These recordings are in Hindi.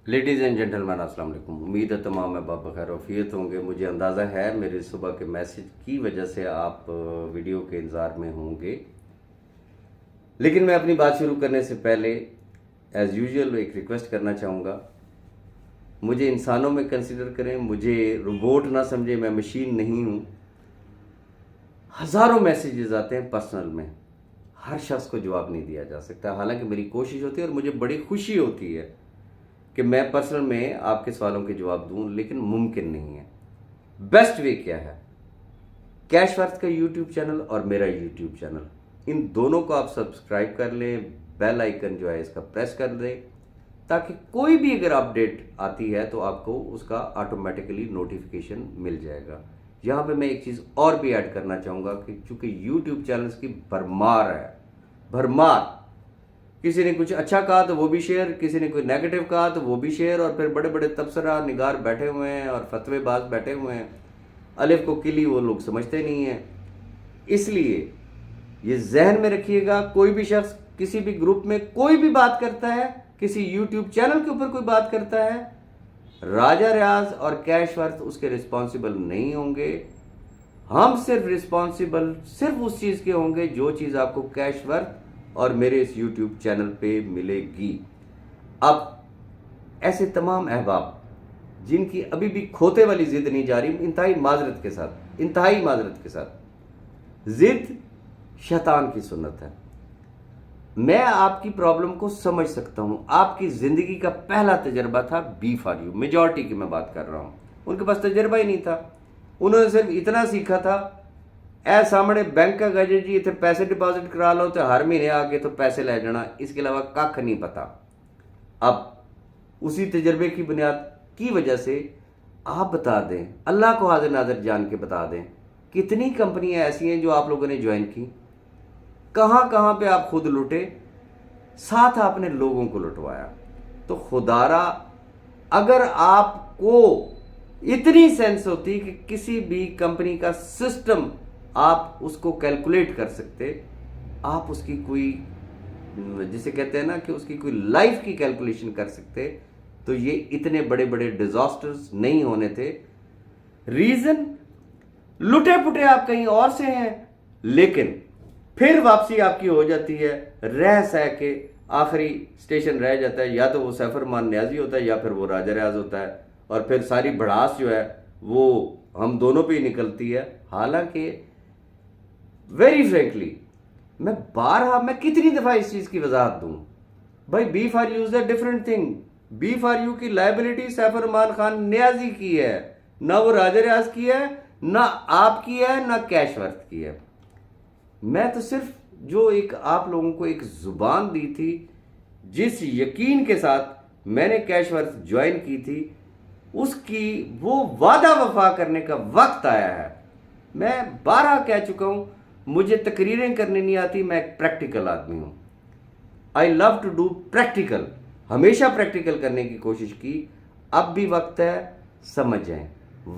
लेडीज़ एंड जेंटलमैन अस्सलाम वालेकुम। उम्मीद है तमाम अहबाब बखैर वफ़ियत होंगे। मुझे अंदाज़ा है मेरे सुबह के मैसेज की वजह से आप वीडियो के इंतज़ार में होंगे, लेकिन मैं अपनी बात शुरू करने से पहले एज़ यूजुअल एक रिक्वेस्ट करना चाहूँगा। मुझे इंसानों में कंसिडर करें, मुझे रोबोट ना समझें, मैं मशीन नहीं हूँ। हज़ारों मैसेजेस आते हैं पर्सनल में, हर शख्स को जवाब नहीं दिया जा सकता। हालांकि मेरी कोशिश होती है और मुझे बड़ी खुशी होती है कि मैं पर्सनल में आपके सवालों के जवाब दूं, लेकिन मुमकिन नहीं है। बेस्ट वे क्या है? कैशवर्थ का यूट्यूब चैनल और मेरा यूट्यूब चैनल, इन दोनों को आप सब्सक्राइब कर लें, बेल आइकन जो है इसका प्रेस कर दें, ताकि कोई भी अगर अपडेट आती है तो आपको उसका ऑटोमेटिकली नोटिफिकेशन मिल जाएगा। यहाँ पे मैं एक चीज़ और भी ऐड करना चाहूँगा कि चूंकि यूट्यूब चैनल्स की भरमार है, भरमार। किसी ने कुछ अच्छा कहा तो वो भी शेयर, किसी ने कोई नेगेटिव कहा तो वो भी शेयर, और फिर बड़े बड़े तबसरा निगार बैठे हुए हैं और फतवेबाज बैठे हुए हैं। अलिफ को किली वो लोग समझते नहीं हैं। इसलिए ये जहन में रखिएगा, कोई भी शख्स किसी भी ग्रुप में कोई भी बात करता है, किसी यूट्यूब चैनल के ऊपर कोई बात करता है, राजा रियाज और कैशवर्थ उसके रिस्पॉन्सिबल नहीं होंगे। हम सिर्फ रिस्पॉन्सिबल सिर्फ उस चीज़ के होंगे जो चीज़ आपको कैशवर्थ और मेरे इस YouTube चैनल पे मिलेगी। अब ऐसे तमाम अहबाब जिनकी अभी भी खोते वाली जिद नहीं जा रही, इंतहाई माजरत के साथ, इंतहाई माजरत के साथ, जिद शैतान की सुन्नत है। मैं आपकी प्रॉब्लम को समझ सकता हूं। आपकी जिंदगी का पहला तजर्बा था B4U, मेजॉरिटी की मैं बात कर रहा हूं। उनके पास तजर्बा ही नहीं था। उन्होंने सिर्फ इतना सीखा था, ए सामने बैंक का गजे जी इतने पैसे डिपॉजिट करा लो तो हर महीने आके तो पैसे ले जाना, इसके अलावा कख नहीं पता। अब उसी तजर्बे की बुनियाद की वजह से आप बता दें, अल्लाह को हाजिर नाजिर जान के बता दें, कितनी कंपनियां ऐसी हैं जो आप लोगों ने ज्वाइन की, कहां कहां पे आप खुद लुटे, साथ आपने लोगों को लुटवाया। तो खुदारा अगर आपको इतनी सेंस होती कि किसी भी कंपनी का सिस्टम आप उसको कैलकुलेट कर सकते, आप उसकी कोई, जिसे कहते हैं ना कि उसकी कोई लाइफ की कैलकुलेशन कर सकते, तो ये इतने बड़े बड़े डिजास्टर्स नहीं होने थे। रीजन, लुटे पुटे आप कहीं और से हैं, लेकिन फिर वापसी आपकी हो जाती है, रह सह के आखिरी स्टेशन रह जाता है, या तो वो सैफरमान न्याजी होता है या फिर वो राजा रियाज होता है, और फिर सारी भड़ास जो है वो हम दोनों पे ही निकलती है। हालांकि वेरी फ्रेंकली मैं कितनी दफा इस चीज की वजाहत दूं, भाई B4U is a different thing. B4U की लाइबिलिटी सैफरमान खान न्याजी की है, ना वो राजा रियाज की है, ना आपकी है, ना कैशवर्थ की है। मैं तो सिर्फ जो एक आप लोगों को एक जुबान दी थी, जिस यकीन के साथ मैंने कैशवर्थ ज्वाइन की थी, उसकी वो वादा वफा करने का वक्त आया है। मैं 12 कह चुका हूं, मुझे तकरीरें करनी नहीं आती, मैं एक प्रैक्टिकल आदमी हूं। I love to do practical, हमेशा प्रैक्टिकल करने की कोशिश की। अब भी वक्त है, समझ जाएं,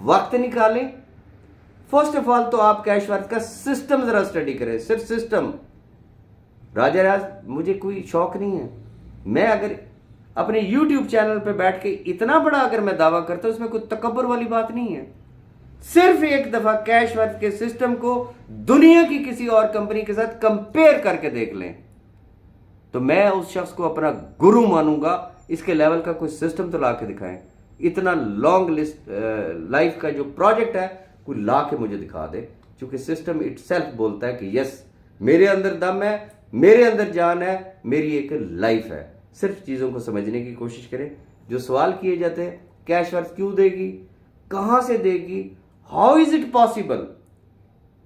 वक्त निकालें। फर्स्ट ऑफ ऑल तो आप कैशवर्थ का सिस्टम जरा स्टडी करें, सिर्फ सिस्टम। राजा राज मुझे कोई शौक नहीं है। मैं अगर अपने YouTube चैनल पे बैठ के इतना बड़ा अगर मैं दावा करता हूं, उसमें कोई तकब्बुर वाली बात नहीं है। सिर्फ एक दफा कैशवर्थ के सिस्टम को दुनिया की किसी और कंपनी के साथ कंपेयर करके देख लें, तो मैं उस शख्स को अपना गुरु मानूंगा। इसके लेवल का कोई सिस्टम तो ला के दिखाएं। इतना लॉन्ग लिस्ट लाइफ का जो प्रोजेक्ट है कोई ला के मुझे दिखा दे, क्योंकि सिस्टम इटसेल्फ बोलता है कि यस, मेरे अंदर दम है, मेरे अंदर जान है, मेरी एक लाइफ है। सिर्फ चीजों को समझने की कोशिश करें। जो सवाल किए जाते हैं, कैशवर्थ क्यों देगी, कहां से देगी, हाउ इज इट पॉसिबल,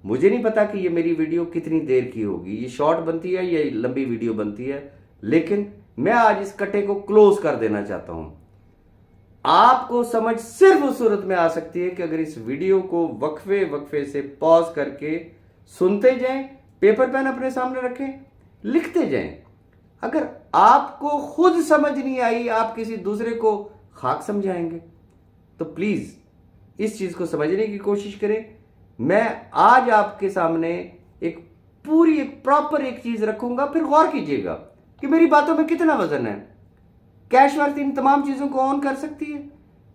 मुझे नहीं पता कि ये मेरी वीडियो कितनी देर की होगी, ये शॉर्ट बनती है या लंबी वीडियो बनती है, लेकिन मैं आज इस कटे को क्लोज कर देना चाहता हूं। आपको समझ सिर्फ उस सूरत में आ सकती है कि अगर इस वीडियो को वक्फे वक्फे से पॉज करके सुनते जाएं, पेपर पेन अपने सामने रखें, लिखते जाएं। अगर आपको खुद समझ नहीं आई, आप किसी दूसरे को खाक समझाएंगे, तो प्लीज इस चीज को समझने की कोशिश करें। मैं आज आपके सामने एक पूरी एक प्रॉपर एक चीज रखूंगा, फिर गौर कीजिएगा कि मेरी बातों में कितना वजन है। कैश वर्थ इन तमाम चीज़ों को ऑन कर सकती है?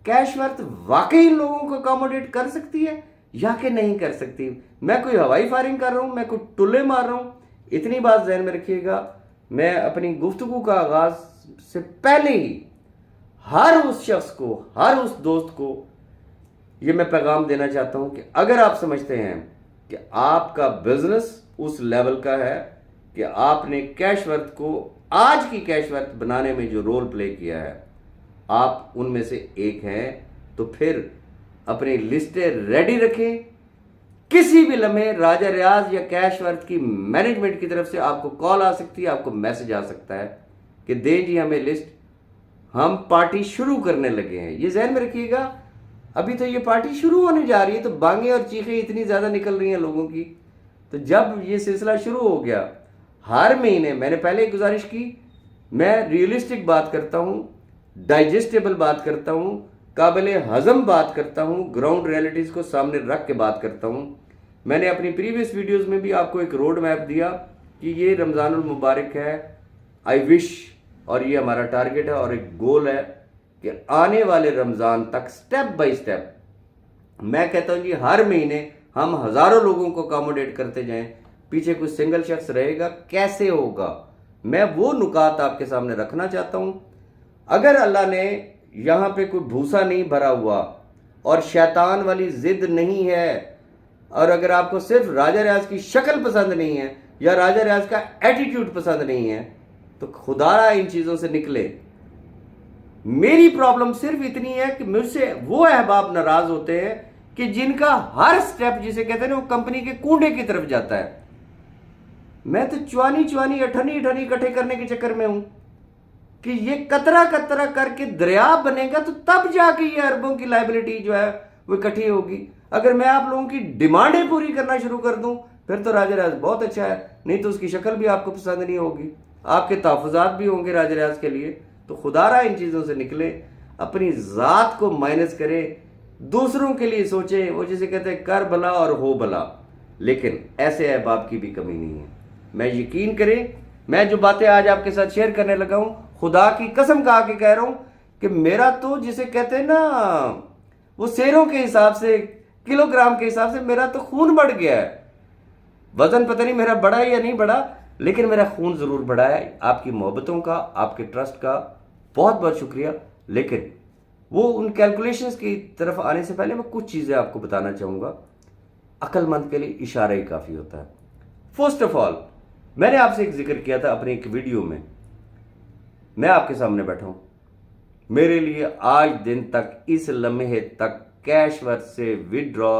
कैश वर्थ वाकई इन लोगों को अकोमोडेट कर सकती है या कि नहीं कर सकती? मैं कोई हवाई फायरिंग कर रहा हूं, मैं कोई टुल्ले मार रहा हूं, इतनी बात जहन में रखिएगा। मैं अपनी गुफ्तगू का आगाज से पहले ही हर उस शख्स को, हर उस दोस्त को ये मैं पैगाम देना चाहता हूं कि अगर आप समझते हैं कि आपका बिजनेस उस लेवल का है कि आपने कैश वर्थ को आज की कैश वर्थ बनाने में जो रोल प्ले किया है, आप उनमें से एक हैं, तो फिर अपनी लिस्टें रेडी रखें। किसी भी लम्हे राजा रियाज या कैश वर्थ की मैनेजमेंट की तरफ से आपको कॉल आ सकती है, आपको मैसेज आ सकता है कि दें जी हमें लिस्ट, हम पार्टी शुरू करने लगे हैं। ये जहन में रखिएगा, अभी तो ये पार्टी शुरू होने जा रही है, तो बांगे और चीखें इतनी ज़्यादा निकल रही हैं लोगों की। तो जब ये सिलसिला शुरू हो गया, हर महीने मैंने पहले एक गुजारिश की, मैं रियलिस्टिक बात करता हूँ, डाइजेस्टेबल बात करता हूँ, काबिल हजम बात करता हूँ, ग्राउंड रियलिटीज़ को सामने रख के बात करता हूँ। मैंने अपनी प्रीवियस वीडियोज़ में भी आपको एक रोड मैप दिया कि ये रमज़ानुल मुबारक है, आई विश, और ये हमारा टारगेट है और एक गोल है कि आने वाले रमज़ान तक स्टेप बाय स्टेप, मैं कहता हूँ जी हर महीने हम हज़ारों लोगों को अकोमोडेट करते जाएं। पीछे कुछ सिंगल शख्स रहेगा, कैसे होगा? मैं वो नुकात आपके सामने रखना चाहता हूँ। अगर अल्लाह ने यहाँ पे कोई भूसा नहीं भरा हुआ और शैतान वाली जिद नहीं है, और अगर आपको सिर्फ राजा रियाज की शक्ल पसंद नहीं है या राजा रियाज का एटीट्यूड पसंद नहीं है, तो खुदारा इन चीज़ों से निकले। मेरी प्रॉब्लम सिर्फ इतनी है कि मुझसे वो अहबाब नाराज होते हैं कि जिनका हर स्टेप, जिसे कहते हैं ना, वो कंपनी के कूड़े की तरफ जाता है। मैं तो चुआनी अठनी इकट्ठे करने के चक्कर में हूं कि ये कतरा कतरा करके दरिया बनेगा, तो तब जाके ये अरबों की लाइबिलिटी जो है वो इकट्ठी होगी। अगर मैं आप लोगों की डिमांडें पूरी करना शुरू कर दूं, फिर तो राजा रियाज बहुत अच्छा है, नहीं तो उसकी शक्ल भी आपको पसंद नहीं होगी, आपके तहफ़्फ़ुज़ात भी होंगे राजा रियाज के लिए। तो खुदारा इन चीज़ों से निकले, अपनी ज़ात को माइनस करे, दूसरों के लिए सोचे। वो जिसे कहते हैं कर भला और हो भला, लेकिन ऐसे अहबाब की भी कमी नहीं है। मैं यकीन करें, मैं जो बातें आज आपके साथ शेयर करने लगा हूं, खुदा की कसम खा के कह रहा हूं कि मेरा तो जिसे कहते हैं ना, वो शेरों के हिसाब से, किलोग्राम के हिसाब से मेरा तो खून बढ़ गया है। वजन पता नहीं मेरा बढ़ा है या नहीं बढ़ा, लेकिन मेरा खून जरूर बढ़ा है। आपकी मोहब्बतों का, आपके ट्रस्ट का बहुत बहुत शुक्रिया। लेकिन वो उन कैलकुलेशंस की तरफ आने से पहले मैं कुछ चीज़ें आपको बताना चाहूँगा। अक्लमंद के लिए इशारा ही काफ़ी होता है। फर्स्ट ऑफ ऑल, मैंने आपसे एक जिक्र किया था अपने एक वीडियो में, मैं आपके सामने बैठा हूँ, मेरे लिए आज दिन तक, इस लम्हे तक कैश वर्थ से विदड्रॉ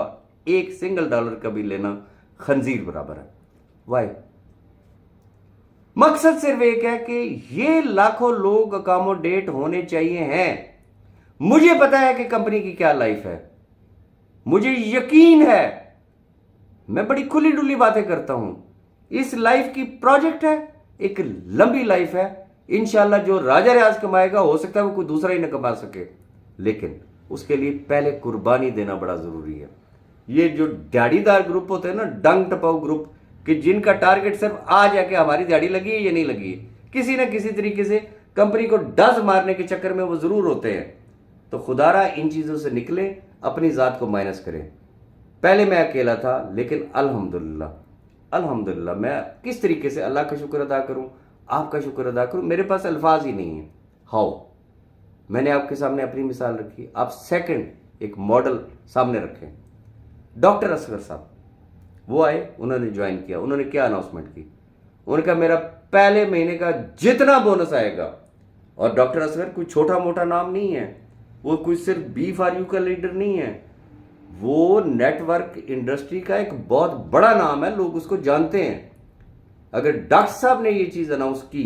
एक सिंगल डॉलर का भी लेना खंजीर बराबर है। वाई? मकसद सिर्फ एक है कि ये लाखों लोग अकोमोडेट होने चाहिए हैं। मुझे पता है कि कंपनी की क्या लाइफ है, मुझे यकीन है, मैं बड़ी खुली डुली बातें करता हूं। इस लाइफ की प्रोजेक्ट है, एक लंबी लाइफ है। इंशाल्लाह जो राजा रियाज कमाएगा, हो सकता है वो कोई दूसरा ही ना कमा सके, लेकिन उसके लिए पहले कुर्बानी देना बड़ा जरूरी है। ये जो दिहाड़ीदार ग्रुप होते हैं ना, डंग टपाऊ ग्रुप, कि जिनका टारगेट सिर्फ आ जाके हमारी दिहाड़ी लगी है या नहीं लगी है, किसी ना किसी तरीके से कंपनी को डज मारने के चक्कर में वो जरूर होते हैं। तो खुदारा इन चीज़ों से निकले, अपनी ज़ात को माइनस करें। पहले मैं अकेला था, लेकिन अल्हम्दुलिल्लाह अल्हम्दुलिल्लाह, मैं किस तरीके से अल्लाह का शुक्र अदा करूं, आपका शुक्र अदा करूं, मेरे पास अल्फाज ही नहीं है। हाउ? मैंने आपके सामने अपनी मिसाल रखी, आप सेकंड एक मॉडल सामने रखें। डॉक्टर असगर साहब, वो आए, उन्होंने ज्वाइन किया, उन्होंने क्या अनाउंसमेंट की, उन्होंने कहा मेरा पहले महीने का जितना बोनस आएगा, और डॉक्टर असगर कोई छोटा मोटा नाम नहीं है, वो कोई सिर्फ B4U का लीडर नहीं है, वो नेटवर्क इंडस्ट्री का एक बहुत बड़ा नाम है, लोग उसको जानते हैं। अगर डॉक्टर साहब ने ये चीज़ अनाउंस की,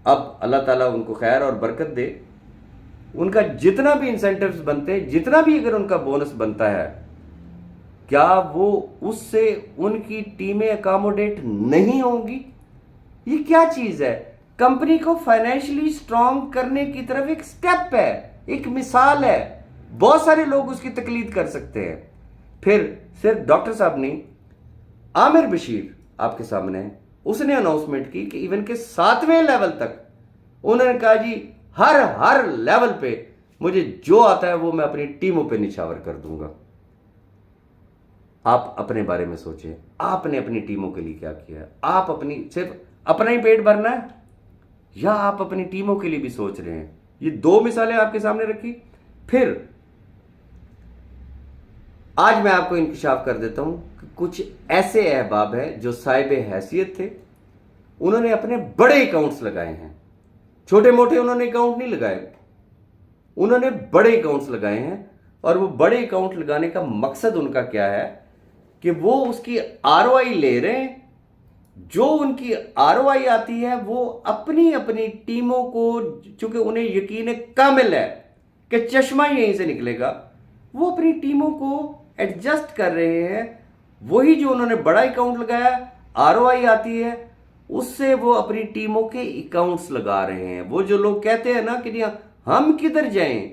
अब अल्लाह ताला उनको खैर और बरकत दे, उनका जितना भी इंसेंटिव्स बनते हैं, जितना भी अगर उनका बोनस बनता है, क्या वो उससे उनकी टीमें अकोमोडेट नहीं होंगी? ये क्या चीज़ है? कंपनी को फाइनेंशियली स्ट्रांग करने की तरफ एक स्टेप है, एक मिसाल है, बहुत सारे लोग उसकी तकलीद कर सकते हैं। फिर सिर्फ डॉक्टर साहब नहीं, आमिर बशीर आपके सामने है, उसने अनाउंसमेंट की कि इवन के 7वें लेवल तक उन्होंने कहा जी हर हर लेवल पे मुझे जो आता है वो मैं अपनी टीमों पे निछावर कर दूंगा। आप अपने बारे में सोचें, आपने अपनी टीमों के लिए क्या किया है? आप अपनी सिर्फ अपना ही पेट भरना है या आप अपनी टीमों के लिए भी सोच रहे हैं? ये दो मिसालें आपके सामने रखी। फिर आज मैं आपको इंकशाफ कर देता हूं कि कुछ ऐसे अहबाब हैं जो साहिब हैसियत थे, उन्होंने अपने बड़े अकाउंट्स लगाए हैं। छोटे मोटे उन्होंने अकाउंट नहीं लगाए, उन्होंने बड़े अकाउंट्स लगाए हैं। और वो बड़े अकाउंट लगाने का मकसद उनका क्या है कि वो उसकी आरओआई ले रहे हैं। जो उनकी आरओआई आती है वो अपनी अपनी टीमों को, चूंकि उन्हें यकीन कामिल है कि चश्मा यहीं से निकलेगा, वो अपनी टीमों को एडजस्ट कर रहे हैं। वही जो उन्होंने बड़ा अकाउंट लगाया, आरओआई आती है, उससे वो अपनी टीमों के अकाउंट्स लगा रहे हैं। वो जो लोग कहते हैं ना कि हम किधर जाएं,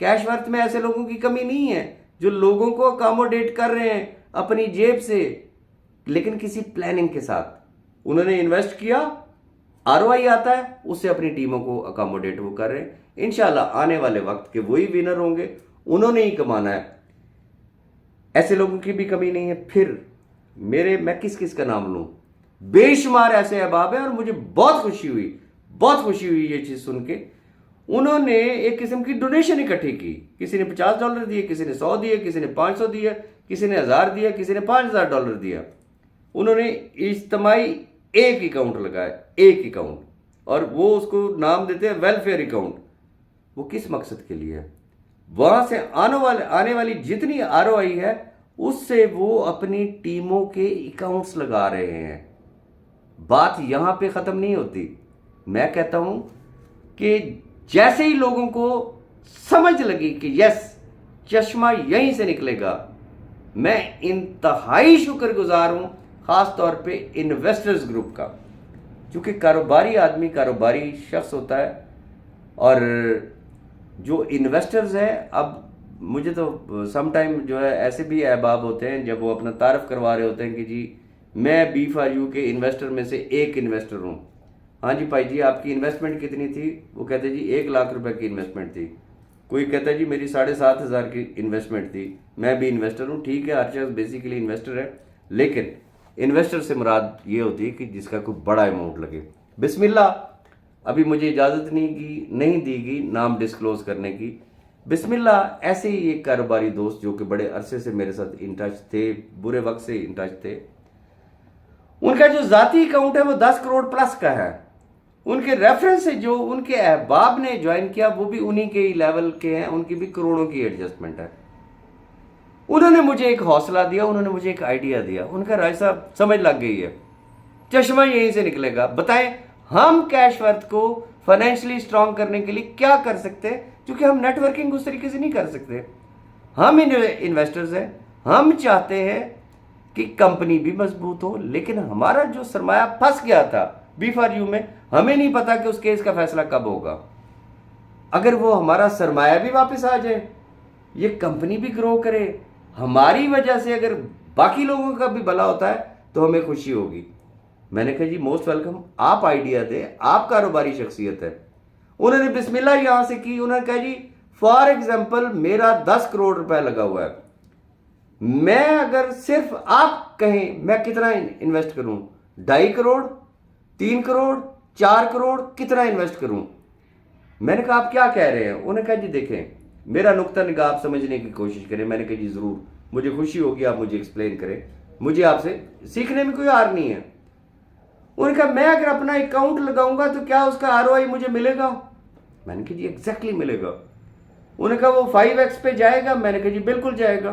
कैश वर्थ में ऐसे लोगों की कमी नहीं है जो लोगों को अकोमोडेट कर रहे हैं अपनी जेब से, लेकिन किसी प्लानिंग के साथ। उन्होंने इन्वेस्ट किया, आरओआई आता है, उससे अपनी टीमों को अकोमोडेट वो कर रहे हैं। इंशाल्लाह आने वाले वक्त के वही विनर होंगे, उन्होंने ही कमाना है, ऐसे लोगों की भी कमी नहीं है। फिर मैं किस किस का नाम लूं, बेशुमार ऐसे अहबाब हैं। और मुझे बहुत खुशी हुई ये चीज सुन के। उन्होंने एक किस्म की डोनेशन इकट्ठी की, किसी ने $50 दिए, किसी ने 100 दिए, किसी ने 500 दिया, किसी ने 1000 दिया, किसी ने $5000 दिया। उन्होंने इज्तिमाई एक अकाउंट लगाया, एक अकाउंट, और वो उसको नाम देते हैं वेलफेयर अकाउंट। वो किस मकसद के लिए है? वहां से आने वाली जितनी आरओआई है उससे वो अपनी टीमों के अकाउंट्स लगा रहे हैं। बात यहां पे खत्म नहीं होती। मैं कहता हूं कि जैसे ही लोगों को समझ लगी कि यस, चश्मा यहीं से निकलेगा, मैं इंतहाई शुक्रगुजार हूं खास तौर पे इन्वेस्टर्स ग्रुप का, क्योंकि कारोबारी आदमी कारोबारी शख्स होता है। और जो इन्वेस्टर्स हैं, अब मुझे तो समटाइम जो है ऐसे भी अहबाब होते हैं जब वो अपना तारफ करवा रहे होते हैं कि जी मैं B4U के इन्वेस्टर में से एक इन्वेस्टर हूं। हाँ जी भाई जी, आपकी इन्वेस्टमेंट कितनी थी? वो कहते जी 1 लाख रुपए की इन्वेस्टमेंट थी। कोई कहता है जी मेरी 7,500 की इन्वेस्टमेंट थी, मैं भी इन्वेस्टर हूँ। ठीक है, हर शख्स बेसिकली इन्वेस्टर है, लेकिन इन्वेस्टर से मुराद ये होती है कि जिसका कोई बड़ा अमाउंट लगे। बिस्मिल्लाह, अभी मुझे इजाज़त नहीं दी गई नाम डिस्क्लोज करने की। बिस्मिल्लाह, ऐसे ही एक कारोबारी दोस्त जो कि बड़े अरसे से मेरे साथ इन टच थे, बुरे वक्त से इन टच थे, उनका जो जाती अकाउंट है वो 10 करोड़ प्लस का है। उनके रेफरेंस से जो उनके अहबाब ने ज्वाइन किया वो भी उन्हीं के लेवल के हैं, उनकी भी करोड़ों की एडजस्टमेंट है। उन्होंने मुझे एक हौसला दिया, उन्होंने मुझे एक आइडिया दिया। उनका राय साहब समझ लग गई है, चश्मा यहीं से निकलेगा। बताएं हम कैश वर्थ को फाइनेंशियली स्ट्रांग करने के लिए क्या कर सकते हैं, क्योंकि हम नेटवर्किंग उस तरीके से नहीं कर सकते। हम इन्वेस्टर्स हैं, हम चाहते हैं कि कंपनी भी मजबूत हो, लेकिन हमारा जो सरमाया फंस गया था B4U में, हमें नहीं पता कि उस केस का फैसला कब होगा। अगर वो हमारा सरमाया भी वापस आ जाए, ये कंपनी भी ग्रो करे, हमारी वजह से अगर बाकी लोगों का भी भला होता है तो हमें खुशी होगी। मैंने कहा जी मोस्ट वेलकम, आप आइडिया दे, आप कारोबारी शख्सियत है। उन्होंने बिस्मिल्लाह यहां से की। उन्होंने कहा जी फॉर एग्जाम्पल मेरा 10 करोड़ रुपए लगा हुआ है, मैं अगर सिर्फ आप कहें मैं कितना इन्वेस्ट करूं, 2.5 करोड़, 3 करोड़, 4 करोड़, कितना इन्वेस्ट करूं? मैंने कहा आप क्या कह रहे हैं? उन्होंने कहा जी देखें, मेरा नुक्ता निगाह आप समझने की कोशिश करें। मैंने कहा जी जरूर, मुझे खुशी होगी आप मुझे एक्सप्लेन करें, मुझे आपसे सीखने में कोई हार नहीं है। उन्होंने कहा मैं अगर अपना अकाउंट लगाऊंगा तो क्या उसका आरओआई मुझे मिलेगा? मैंने कहा जी एग्जैक्टली मिलेगा। उन्होंने कहा वो 5x पे जाएगा? मैंने कहा जी बिल्कुल जाएगा।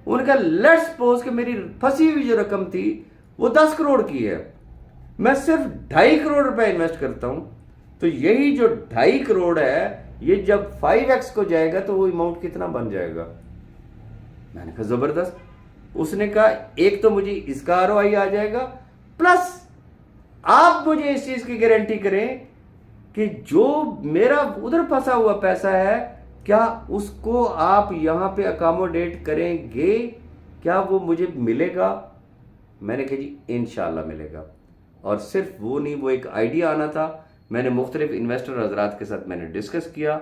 उन्होंने कहा लेट्स सपोज कि मेरी फंसी हुई जो रकम थी वो 10 करोड़ की है, मैं सिर्फ 2.5 करोड़ रुपए इन्वेस्ट करता हूं, तो यही जो 2.5 करोड़ है ये जब 5x को जाएगा तो वो अमाउंट कितना बन जाएगा? मैंने कहा जबरदस्त। उसने कहा एक तो मुझे इसका आरओआई आ जाएगा, प्लस आप मुझे इस चीज की गारंटी करें कि जो मेरा उधर फंसा हुआ पैसा है क्या उसको आप यहां पे अकोमोडेट करेंगे, क्या वो मुझे मिलेगा? मैंने कहा जी इंशाल्लाह मिलेगा। और सिर्फ वो नहीं, वो एक आइडिया आना था मैंने मुख्तलिफ इन्वेस्टर हजरात के साथ मैंने डिस्कस किया।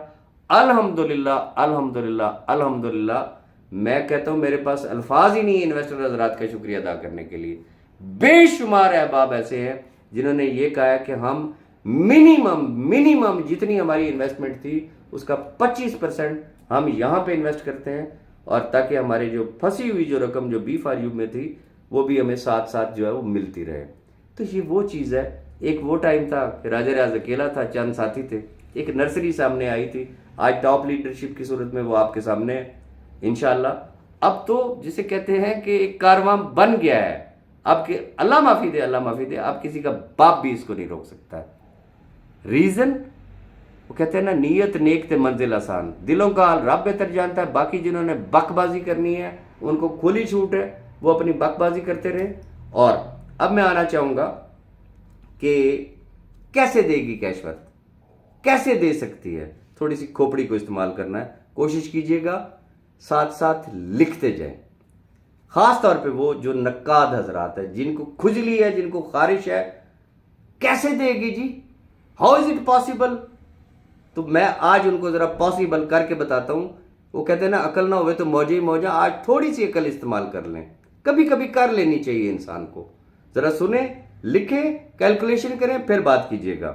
अल्हम्दुलिल्लाह अल्हम्दुलिल्लाह अल्हम्दुलिल्लाह मैं कहता हूं मेरे पास अल्फाज ही नहीं है इन्वेस्टर हजरात का शुक्रिया अदा करने के लिए। बेशुमार अहबाब ऐसे हैं जिन्होंने ये कहा है कि हम मिनिमम जितनी हमारी इन्वेस्टमेंट थी उसका 25% हम यहां पे इन्वेस्ट करते हैं, और ताकि हमारे जो फंसी हुई जो रकम जो B4U में थी वो भी हमें साथ साथ जो है वो मिलती रहे। तो ये वो चीज़ है। एक वो टाइम था कि राजा रियाज अकेला था, चंद साथी थे, एक नर्सरी सामने आई थी। आज टॉप लीडरशिप की सूरत में वो आपके सामने है इंशाल्लाह। अब तो जिसे कहते हैं कि एक कारवां बन गया है। आपके अल्लाह माफी दे, अल्लाह माफी दे, आप किसी का बाप भी इसको नहीं रोक सकता है। रीजन वो कहते हैं ना, नीयत नेक ते मंजिल आसान, दिलों का हाल रब बेहतर जानता है। बाकी जिन्होंने बकबाजी करनी है उनको खुली छूट है, वो अपनी बकबाजी करते रहे। और अब मैं आना चाहूंगा कि कैसे देगी कैशवर्थ, कैसे दे सकती है। थोड़ी सी खोपड़ी को इस्तेमाल करना है, कोशिश कीजिएगा, साथ साथ लिखते जाएं। खास तौर पे वो जो नक्काद हजरात है, जिनको खुजली है, जिनको खारिश है, कैसे देगी जी, हाउ इज इट पॉसिबल। तो मैं आज उनको जरा पॉसिबल करके बताता हूं। वो कहते हैं ना, अकल ना होवे तो मौजे ही मौजा। आज थोड़ी सी अकल इस्तेमाल कर लें, कभी कभी कर लेनी चाहिए इंसान को। जरा सुने, लिखें, कैलकुलेशन करें, फिर बात कीजिएगा।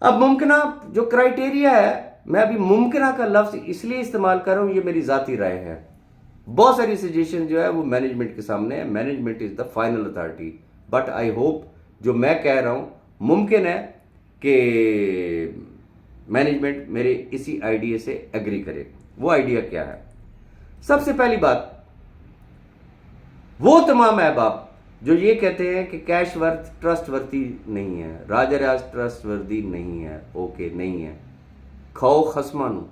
अब मुमकिना जो क्राइटेरिया है, मैं अभी मुमकिना का लफ्ज इसलिए इस्तेमाल कर रहा हूं, ये मेरी जाती राय है। बहुत सारी सजेशन जो है वो मैनेजमेंट के सामने है, management is the final authority. But I hope जो मैं कह रहा हूं मुमकिन है कि मैनेजमेंट मेरे इसी आइडिया से एग्री करे। वो आइडिया क्या है? सबसे पहली बात, वो तमाम अहबाब जो ये कहते हैं कि कैशवर्थ ट्रस्टवर्दी नहीं है, राजा रियाज ट्रस्टवर्दी नहीं है, ओके नहीं है, खाओ खसमानू,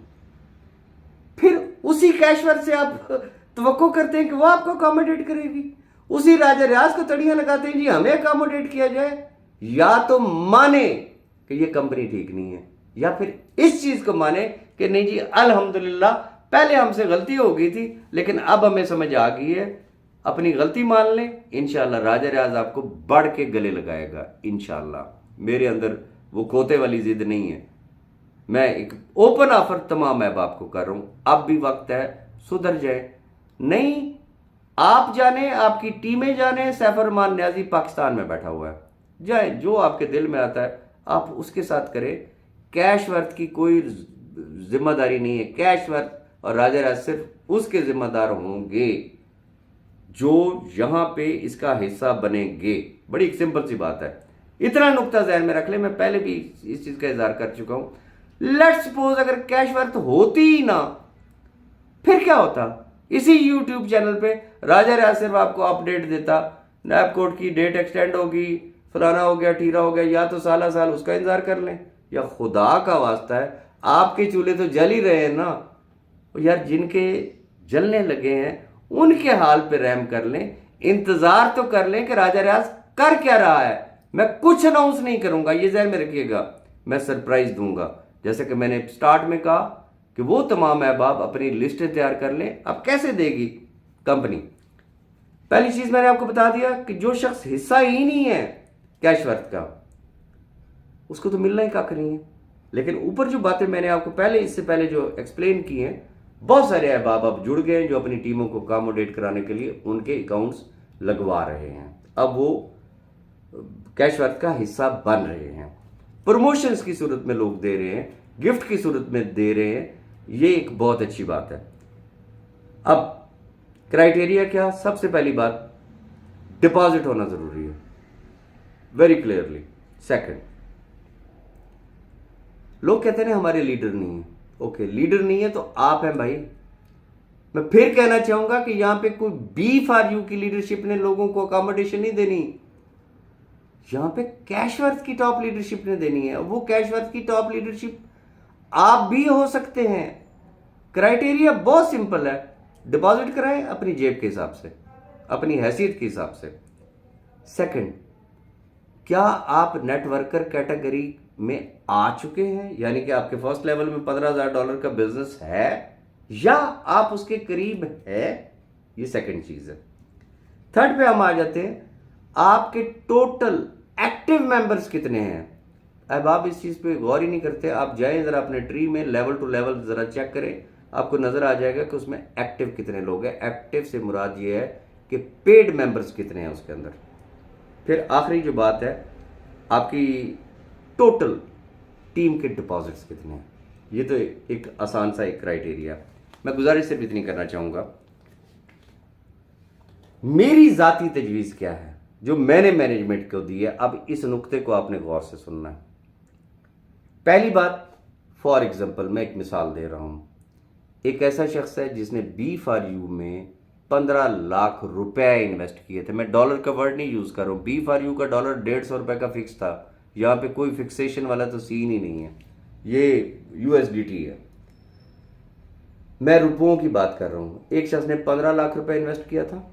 फिर उसी कैशवर्थ से आप तवक्को करते हैं कि वो आपको अकोमोडेट करेगी। उसी राजा रियाज को तड़ियां लगाते हैं जी हमें अकोमोडेट किया जाए। या तो माने कि ये कंपनी ठीक नहीं है, या फिर इस चीज को माने कि नहीं जी अल्हम्दुलिल्लाह पहले हमसे गलती हो गई थी लेकिन अब हमें समझ आ गई है, अपनी गलती मान लें। इंशाल्लाह राजा रियाज आपको बढ़ के गले लगाएगा इंशाल्लाह। मेरे अंदर वो खोते वाली जिद नहीं है। मैं एक ओपन ऑफर तमाम अहबाब को कर रहा हूं, अब भी वक्त है, सुधर जाए। नहीं आप जाने, आपकी टीमें जाने, सैफरमान न्याजी पाकिस्तान में बैठा हुआ है, जाए, जो आपके दिल में आता है आप उसके साथ करें। कैशवर्थ की कोई जिम्मेदारी नहीं है। कैशवर्थ और राजा रियाज सिर्फ उसके जिम्मेदार होंगे जो यहां पे इसका हिस्सा बनेंगे। बड़ी एक सिंपल सी बात है, इतना नुक्ता ज़हन में रख ले। मैं पहले भी इस चीज का इजहार कर चुका हूं। लेट्स सपोज अगर कैशवर्थ होती ही ना, फिर क्या होता? इसी यूट्यूब चैनल पे राजा रियाज सिर्फ आपको अपडेट देता, नैब कोड की डेट एक्सटेंड होगी, फलाना हो गया, ठीरा हो गया, या तो साला साल उसका इंतजार कर लें। या खुदा का वास्ता है, आपके चूल्हे तो जल ही रहे हैं ना यार, जिनके जलने लगे हैं उनके हाल पे रहम कर लें। इंतजार तो कर लें कि राजा रियाज कर क्या रहा है। मैं कुछ अनाउंस नहीं करूंगा, ये ज़हन में रखिएगा, मैं सरप्राइज दूंगा। जैसे कि मैंने स्टार्ट में कहा कि वो तमाम अहबाब अपनी लिस्टें तैयार कर लें। अब कैसे देगी कंपनी? पहली चीज मैंने आपको बता दिया कि जो शख्स हिस्सा ही नहीं है कैशवर्थ का, उसको तो मिलना ही कख नहीं है। लेकिन ऊपर जो बातें मैंने आपको पहले, इससे पहले जो एक्सप्लेन की हैं, बहुत सारे अहबाब अब जुड़ गए हैं जो अपनी टीमों को अकोमोडेट कराने के लिए उनके अकाउंट्स लगवा रहे हैं। अब वो कैशवर्थ का हिस्सा बन रहे हैं, प्रमोशंस की सूरत में लोग दे रहे हैं, गिफ्ट की सूरत में दे रहे हैं। ये एक बहुत अच्छी बात है। अब क्राइटेरिया क्या? सबसे पहली बात, डिपॉजिट होना जरूरी है, वेरी क्लियरली। सेकंड, लोग कहते हैं हमारे लीडर नहीं है। ओके, लीडर नहीं है तो आप हैं भाई। मैं फिर कहना चाहूंगा कि यहां पे कोई B4U की लीडरशिप ने लोगों को अकोमोडेशन नहीं देनी, यहां पे कैशवर्थ की टॉप लीडरशिप ने देनी है। वो कैशवर्थ की टॉप लीडरशिप आप भी हो सकते हैं। क्राइटेरिया बहुत सिंपल है, डिपॉजिट कराएं अपनी जेब के हिसाब से, अपनी हैसियत के हिसाब से। सेकंड, क्या आप नेटवर्कर कैटेगरी में आ चुके हैं, यानी कि आपके फर्स्ट लेवल में $15,000 का बिजनेस है या आप उसके करीब है? ये सेकंड चीज है। थर्ड पे हम आ जाते हैं, आपके टोटल एक्टिव मेंबर्स कितने हैं। अहबाब इस चीज़ पे गौर ही नहीं करते। आप जाएं ज़रा अपने ट्री में, लेवल टू लेवल ज़रा चेक करें, आपको नज़र आ जाएगा कि उसमें एक्टिव कितने लोग हैं। एक्टिव से मुराद ये है कि पेड मेंबर्स कितने हैं उसके अंदर। फिर आखिरी जो बात है, आपकी टोटल टीम के डिपॉजिट्स कितने हैं। ये तो एक आसान सा एक क्राइटेरिया। मैं गुजारिश सिर्फ इतनी करना चाहूँगा, मेरी ज़ाती तजवीज़ क्या है जो मैंने मैनेजमेंट को दी है। अब इस नुक्ते को आपने गौर से सुनना है। पहली बात, फॉर एग्जांपल मैं एक मिसाल दे रहा हूं। एक ऐसा शख्स है जिसने B4U में 15 लाख रुपए इन्वेस्ट किए थे। मैं डॉलर का वर्ड नहीं यूज कर रहा हूं। B4U का डॉलर 150 रुपए का फिक्स था। यहां पे कोई फिक्सेशन वाला तो सीन ही नहीं है, ये USDT है। मैं रुपयों की बात कर रहा हूं। एक शख्स ने 15 लाख रुपए इन्वेस्ट किया था।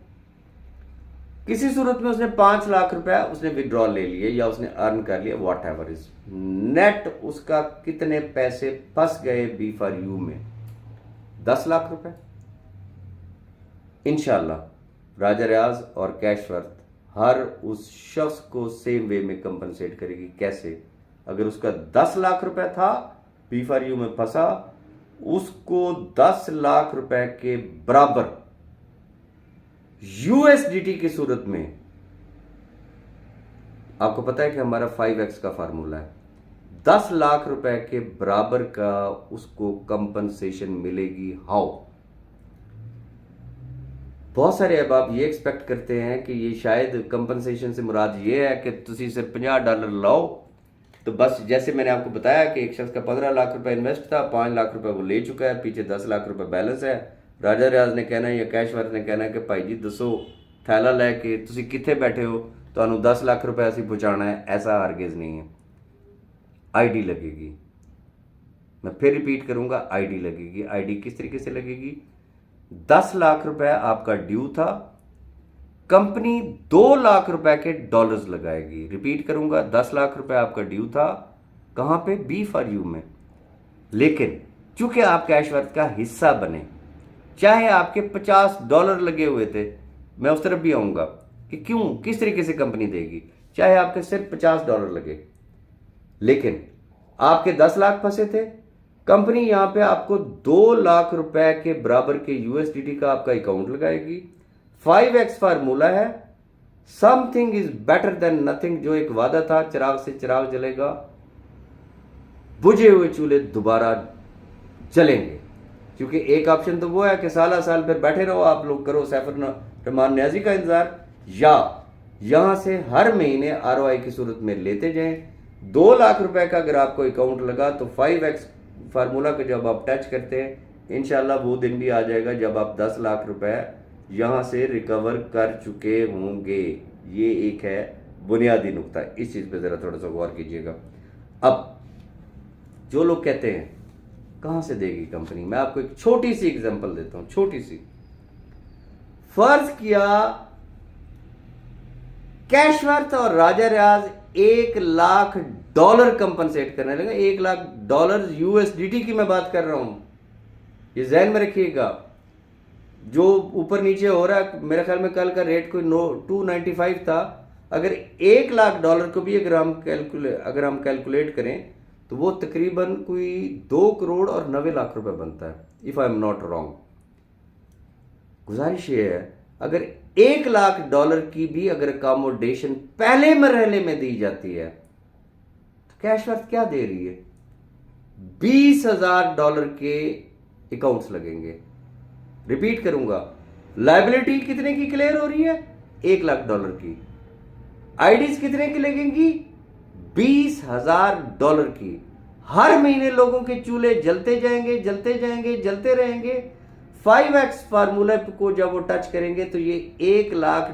किसी सूरत में उसने 5 लाख रुपया उसने विड्रॉल ले लिए या उसने अर्न कर लिया, वॉट एवर इज नेट, उसका कितने पैसे फंस गए B4U में? 10 लाख रुपए। इंशाल्लाह राजा रियाज और कैशवर्थ हर उस शख्स को सेम वे में कंपनसेट करेगी। कैसे? अगर उसका 10 लाख रुपए था, B4U में फंसा, उसको 10 लाख रुपए के बराबर USDT की सूरत में, आपको पता है कि हमारा 5x का फार्मूला है, 10 लाख रुपए के बराबर का उसको कंपनसेशन मिलेगी। हाउ? बहुत सारे अहबाब ये एक्सपेक्ट करते हैं कि ये शायद कंपनसेशन से मुराद ये है कि तुसी सिर्फ $50 लाओ तो बस। जैसे मैंने आपको बताया कि एक शख्स का 15 लाख रुपए इन्वेस्ट था, 5 लाख रुपए वो ले चुका है, पीछे 10 लाख रुपए बैलेंस है। राजा रियाज ने कहना है या कैशवर्थ ने कहना है कि भाई जी दसो थैला लैके तुसी कित्थे बैठे हो, तो 10 लाख रुपए असी पहुंचाना है। ऐसा हरगिज नहीं है। आईडी लगेगी। मैं फिर रिपीट करूंगा, आईडी लगेगी। आईडी किस तरीके से लगेगी? 10 लाख रुपए आपका ड्यू था, कंपनी 2 लाख रुपए के डॉलर्स लगाएगी। रिपीट करूंगा, 10 लाख रुपए आपका ड्यू था, कहां पे? B4U में। लेकिन चूंकि आप कैशवर्थ का हिस्सा बने, चाहे आपके $50 लगे हुए थे, मैं उस तरफ भी आऊंगा कि क्यों, किस तरीके से कंपनी देगी। चाहे आपके सिर्फ $50 लगे, लेकिन आपके 10 लाख फंसे थे, कंपनी यहां पे आपको 2 लाख रुपए के बराबर के USDT का आपका अकाउंट लगाएगी। 5x फार्मूला है, something is better than nothing. जो एक वादा था, चिराग से चिराग जलेगा, बुझे हुए चूल्हे दोबारा जलेंगे। क्योंकि एक ऑप्शन तो वो है कि साल साल फिर बैठे रहो आप लोग, करो सैफर रहमान न्याजी का इंतजार, या यहां से हर महीने ROI की सूरत में लेते जाएं। 2 लाख रुपए का अगर आपको अकाउंट लगा तो 5x फार्मूला को जब आप टच करते हैं, इंशाल्लाह वो दिन भी आ जाएगा जब आप 10 लाख रुपए यहां से रिकवर कर चुके होंगे। ये एक है बुनियादी नुक्ता, इस चीज पे जरा थोड़ा सा गौर कीजिएगा। अब जो लोग कहते हैं कहां से देगी कंपनी, मैं आपको एक छोटी सी एग्जांपल देता हूं। छोटी सी, फर्ज किया कैशवर्थ और राजा रियाज $1 लाख कंपनसेट करने लगा। $1 लाख USDT की मैं बात कर रहा हूं, ये जहन में रखिएगा। जो ऊपर नीचे हो रहा है, मेरे ख्याल में कल का रेट कोई 295 था। अगर $1 लाख को भी अगर हम कैलकुलेट करें तो वो तकरीबन कोई 2 करोड़ और 90 लाख रुपए बनता है, if I am not wrong. गुजारिश ये है, अगर $1 लाख की भी अगर अकोमोडेशन पहले मरहले में दी जाती है तो कैशवर्थ क्या दे रही है? $20,000 के अकाउंट्स लगेंगे। रिपीट करूंगा, लायबिलिटी कितने की क्लियर हो रही है? $1 लाख की। आईडीज कितने की लगेंगी? $20,000 की। हर महीने लोगों के चूल्हे जलते जाएंगे, जलते जाएंगे, जलते रहेंगे। 5x फार्मूला को जब वो टच करेंगे तो ये $1 लाख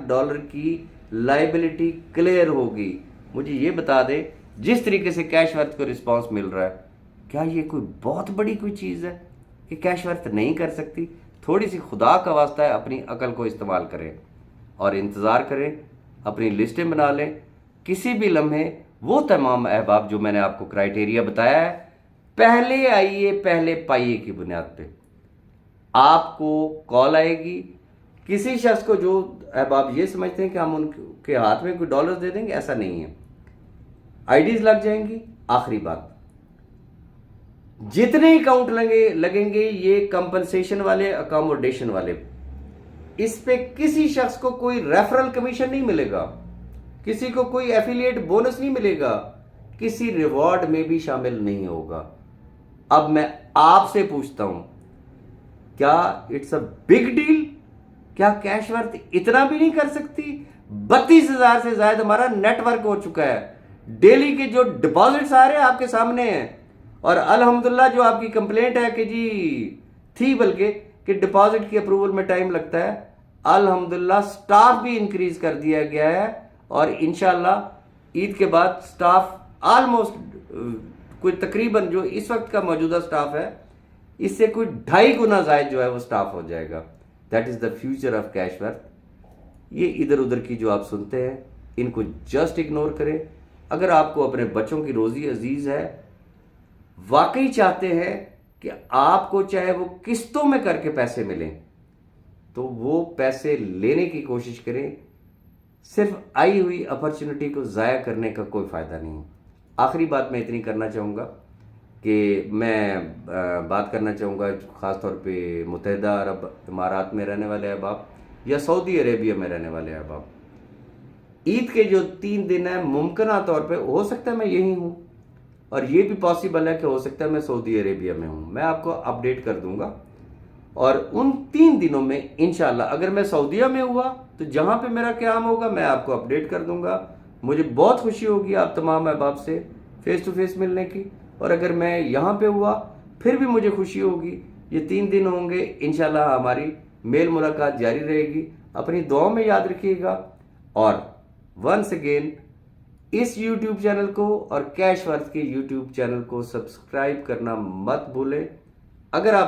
की लाइबिलिटी क्लियर होगी। मुझे ये बता दे, जिस तरीके से कैशवर्थ को रिस्पांस मिल रहा है, क्या ये कोई बहुत बड़ी कोई चीज है कि कैशवर्थ नहीं कर सकती? थोड़ी सी खुदा का वास्ता है, अपनी अकल को इस्तेमाल करें और इंतजार करें, अपनी लिस्टें बना लें। किसी भी लम्हे वो तमाम अहबाब जो मैंने आपको क्राइटेरिया बताया है, पहले आइए पहले पाइए की बुनियाद पे आपको कॉल आएगी। किसी शख्स को, जो अहबाब ये समझते हैं कि हम उनके हाथ में कोई डॉलर्स दे देंगे, ऐसा नहीं है। आईडीज लग जाएंगी, आखिरी बात, जितने अकाउंट लगेंगे ये कंपनसेशन वाले, अकोमोडेशन वाले, इस पे किसी शख्स को कोई रेफरल कमीशन नहीं मिलेगा, किसी को कोई एफिलिएट बोनस नहीं मिलेगा, किसी रिवॉर्ड में भी शामिल नहीं होगा। अब मैं आपसे पूछता हूं, क्या इट्स अ बिग डील? क्या कैशवर्थ इतना भी नहीं कर सकती? 32,000 से ज्यादा हमारा नेटवर्क हो चुका है, डेली के जो डिपॉजिट्स आ रहे हैं आपके सामने हैं, और अल्हम्दुलिल्लाह जो आपकी कंप्लेंट है कि जी थी बल्कि कि डिपॉजिट की अप्रूवल में टाइम लगता है, अल्हम्दुलिल्लाह स्टाफ भी इंक्रीज कर दिया गया है, और इंशाल्लाह ईद के बाद स्टाफ ऑलमोस्ट कोई तकरीबन जो इस वक्त का मौजूदा स्टाफ है इससे कोई 2.5 गुना जायद जो है वो स्टाफ हो जाएगा। That is the future of cashworth. ये इधर उधर की जो आप सुनते हैं इनको जस्ट इग्नोर करें। अगर आपको अपने बच्चों की रोजी अजीज है, वाकई चाहते हैं कि आपको चाहे वो किस्तों में करके पैसे मिलें, तो वो पैसे लेने की कोशिश करें। सिर्फ आई हुई अपॉर्चुनिटी को ज़ाया करने का कोई फ़ायदा नहीं। आखिरी बात मैं इतनी करना चाहूँगा कि मैं बात करना चाहूँगा ख़ासतौर पे मुत्तहिदा अरब इमारात में रहने वाले अहबाब या सऊदी अरेबिया में रहने वाले अहबाब, ईद के जो 3 दिन हैं मुमकिन तौर पे हो सकता है मैं यहीं हूँ, और ये भी पॉसिबल है कि हो सकता है मैं सऊदी अरेबिया में हूँ। मैं आपको अपडेट कर दूंगा, और उन 3 दिनों में इंशाल्लाह अगर मैं सऊदीया में हुआ तो जहाँ पे मेरा क़याम होगा मैं आपको अपडेट कर दूंगा। मुझे बहुत खुशी होगी आप तमाम अहबाब से फेस टू फेस मिलने की, और अगर मैं यहाँ पे हुआ फिर भी मुझे खुशी होगी। ये 3 दिन होंगे, इंशाल्लाह हमारी मेल मुलाकात जारी रहेगी। अपनी दुआओं में याद रखिएगा, और वंस अगेन इस YouTube चैनल को और कैशवर्थ के YouTube चैनल को सब्सक्राइब करना मत भूलें। अगर आप